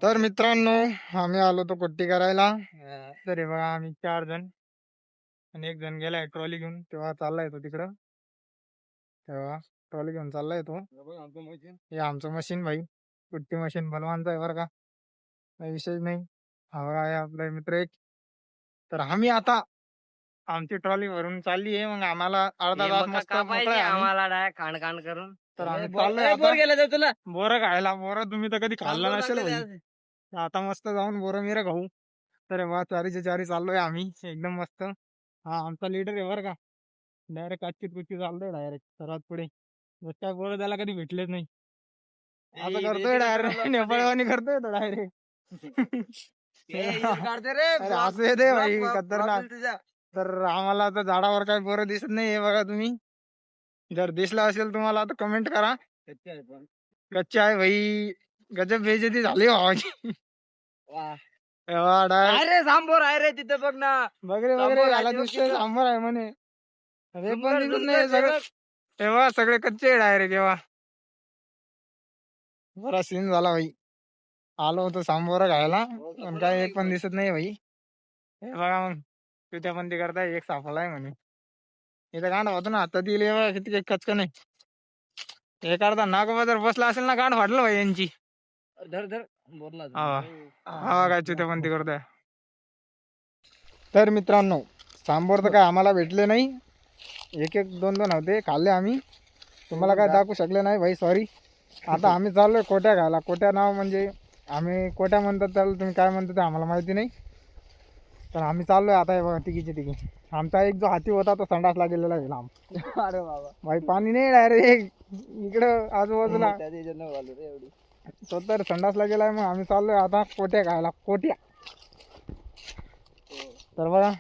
तर मित्रांनो, आम्ही आलो तो कुट्टी करायला. तर हे बघा आम्ही 4 जण आणि एक जण गेलाय ट्रॉली घेऊन. तेव्हा चाललाय तो तिकडं. तेव्हा ट्रॉली घेऊन चाललाय तो. हे आमचं मशीन भाई, कुट्टी मशीन बलवानचं आहे बरं का, काही विषय नाही. हा बघा आहे आपला मित्र एक. तर आम्ही आता आमची ट्रॉली भरून चालली आहे. मग आम्हाला अर्धा तास मस्त मोकळं आहे आम्ही. आम्हाला डायरेक्ट खांड खांड करून तर आम्ही चाललोय बोर आता गेला जाऊ तुला बोरं खायला. बोरं तुम्ही तर कधी खाल्लं नसेल भाई. तर आता मस्त जाऊन बोरं मिरं खाऊ. तर वा चारीच्या चारी चाललोय आम्ही एकदम मस्त. हा आमचा लीडर आहे बरं का. डायरेक्ट काचीत कुची चालतोय डायरेक्ट सर्वात पुढे. जर काय बोरं त्याला कधी भेटलेच नाही. आता करतोय डायरेक्ट नेपाळवाणी करतोय तो डायरेक्ट. अरे असं येते भाई खतरनाक. तर आम्हाला आता झाडावर काही बोरं दिसत नाही हे बघा तुम्ही. जर दिसला असेल तुम्हाला तर कमेंट करा. कच्चे आहे भाई. गजब बेइज्जती झाली भावाची. अरे सांबोर आहे रे तिथे बघ ना. बगरे वगैरे घाला दिसतोय सांबर आहे म्हणे. हे पण दिसत नाही सगळं. तेव्हा सगळे कच्चे डायरेक्ट केव्हा. बरा सीन झाला भाई. आलो होतो सांबोरा खायला पण काय एक पण दिसत नाही भाई. हे बघा मग तुझ्या बंदी करताय एक सापडलाय म्हणे. इथं गांड होतो ना आता दिली किती काही कचक नाही. एक अर्धा नागोबा जर बसला असेल ना गांड फाटलं भाई यांची. धर धर बोलला हा काय चुत्या बंदी करताय. तर मित्रांनो, सांबोर तर काय आम्हाला भेटले नाही. एक एक दोन दोन होते खाल्ले आम्ही. तुम्हाला काय दाखवू शकले नाही भाई सॉरी. आता आम्ही चाललोय कोट्या खायला. कोट्या नाव म्हणजे आम्ही कोट्या म्हणतात त्याला, तुम्ही काय म्हणतात ते आम्हाला माहिती नाही. तर आम्ही चाललोय आता हे बघा तिकीची तिकी. आमचा एक जो हाती होता तो संडासला गेलेला आहे लांब. अरे बाबा भाई पाणी नाही डायरेक्ट इकडं आजूबाजूला. एवढी तो तर संडासला गेलाय. मग आम्ही चाललोय आता कोट्या खायला. कोट्या. तर बघा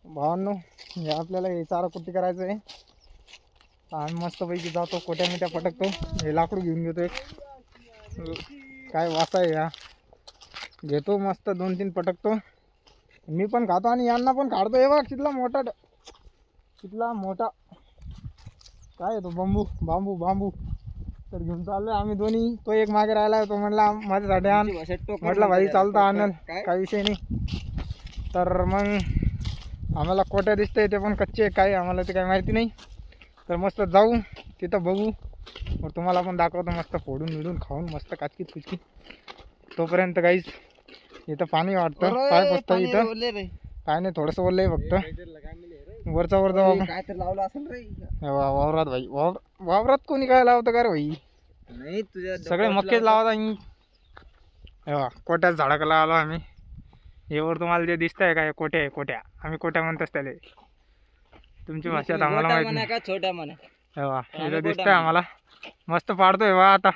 भावांनो, हे आपल्याला हे चारा कुट्टी करायचं आहे. आम्ही मस्तपैकी जातो कोट्या मिट्या पटकतो. हे लाकूड घेऊन घेतो एक. काय वासा आहे या. घेतो मस्त 2-3 पटकतो. मी पण खातो आणि यांना पण काढतो. हे बघ कितला मोठा कितला मोठा काय आहे तो बांबू बांबू बांबू. तर घेऊन चाललोय आम्ही दोन्ही. तो एक मागे राहिला तो म्हणला माझ्यासाठी आण. म्हटलं भाई चालतं आणल काही विषय नाही. तर मग आम्हाला कोट्या दिसतंय ते पण कच्चे काय आम्हाला ते काही माहिती नाही. तर मस्त जाऊ तिथं बघू. मग तुम्हाला पण दाखवतो मस्त फोडून मिळून खाऊन मस्त काचकीत कुचकीत. तोपर्यंत काहीच इथं पाणी वाटतं पाय पुसतं इथं. काय नाही थोडंसं ओरलंय फक्त. वरचा वर जाऊ काय तर लावलं असेल रे वावरात भाई. वावरात कोणी काय लावतं का रे भाई. नाही तुझ्या सगळे मक्केच लावता. कोट्याच झाडाला आलो आम्ही. हे वर तुम्हाला जे दिसतंय काय कोट्या आहे कोट्या. आम्ही कोट्या म्हणतोच त्याला. तुमची भाषेत आम्हाला माहिती नाही. का छोट्या म्हणा हे इथं दिसतंय आम्हाला. मस्त पाडतोय वा आता.